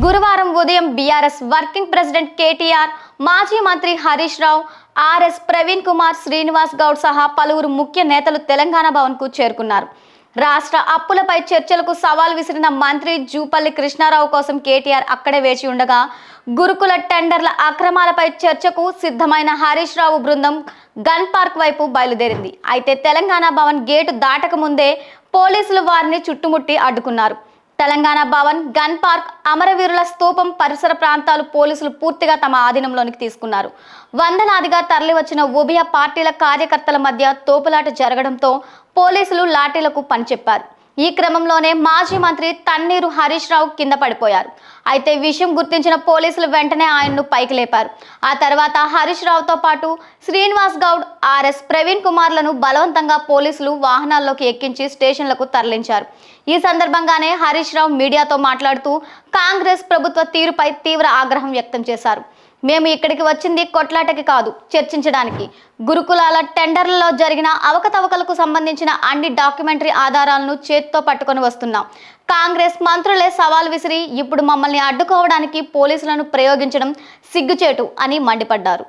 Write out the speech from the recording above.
గురువారం ఉదయం BRS working president KTR, మాజీ మంత్రి హరీష్ రావు, ఆర్ఎస్ ప్రవీణ్ కుమార్, శ్రీనివాస్ గౌడ్ సహా పలువురు ముఖ్య నేతలు తెలంగాణ భవన్కు చేరుకున్నారు. రాష్ట్ర అప్పులపై చర్చలకు సవాల్ విసిరిన మంత్రి జూపల్లి కృష్ణారావు కోసం కేటీఆర్ అక్కడే వేచి ఉండగా, గురుకుల టెండర్ల అక్రమాలపై చర్చకు సిద్ధమైన హరీష్ రావు బృందం గన్ పార్క్ వైపు బయలుదేరింది. అయితే తెలంగాణ భవన్ గేటు దాటక ముందే పోలీసులు వారిని చుట్టుముట్టి అడ్డుకున్నారు. తెలంగాణ భవన్, గన్ పార్క్, అమరవీరుల స్తూపం పరిసర ప్రాంతాలు పోలీసులు పూర్తిగా తమ ఆధీనంలోనికి తీసుకున్నారు. వందలాదిగా తరలివచ్చిన ఉభయ పార్టీల కార్యకర్తల మధ్య తోపులాట జరగడంతో పోలీసులు లాఠీలకు పనిచెప్పారు. ఈ క్రమంలోనే మాజీ మంత్రి తన్నీరు హరీష్ రావు కింద పడిపోయారు. అయితే విషయం గుర్తించిన పోలీసులు వెంటనే ఆయన్ను పైకి లేపారు. ఆ తర్వాత హరీష్ రావుతో పాటు శ్రీనివాస్ గౌడ్, ఆర్ఎస్ ప్రవీణ్ కుమార్లను బలవంతంగా పోలీసులు వాహనాల్లోకి ఎక్కించి స్టేషన్లకు తరలించారు. ఈ సందర్భంగానే హరీష్ రావు మీడియాతో మాట్లాడుతూ కాంగ్రెస్ ప్రభుత్వ తీరుపై తీవ్ర ఆగ్రహం వ్యక్తం చేశారు. మేము ఇక్కడికి వచ్చింది కొట్లాటకి కాదు, చర్చించడానికి. గురుకులాల టెండర్లలో జరిగిన అవకతవకలకు సంబంధించిన అన్ని డాక్యుమెంటరీ ఆధారాలను చేతితో పట్టుకొని వస్తున్నాం. కాంగ్రెస్ మంత్రులే సవాల్ విసిరి ఇప్పుడు మమ్మల్ని అడ్డుకోవడానికి పోలీసులను ప్రయోగించడం సిగ్గుచేటు అని మండిపడ్డారు.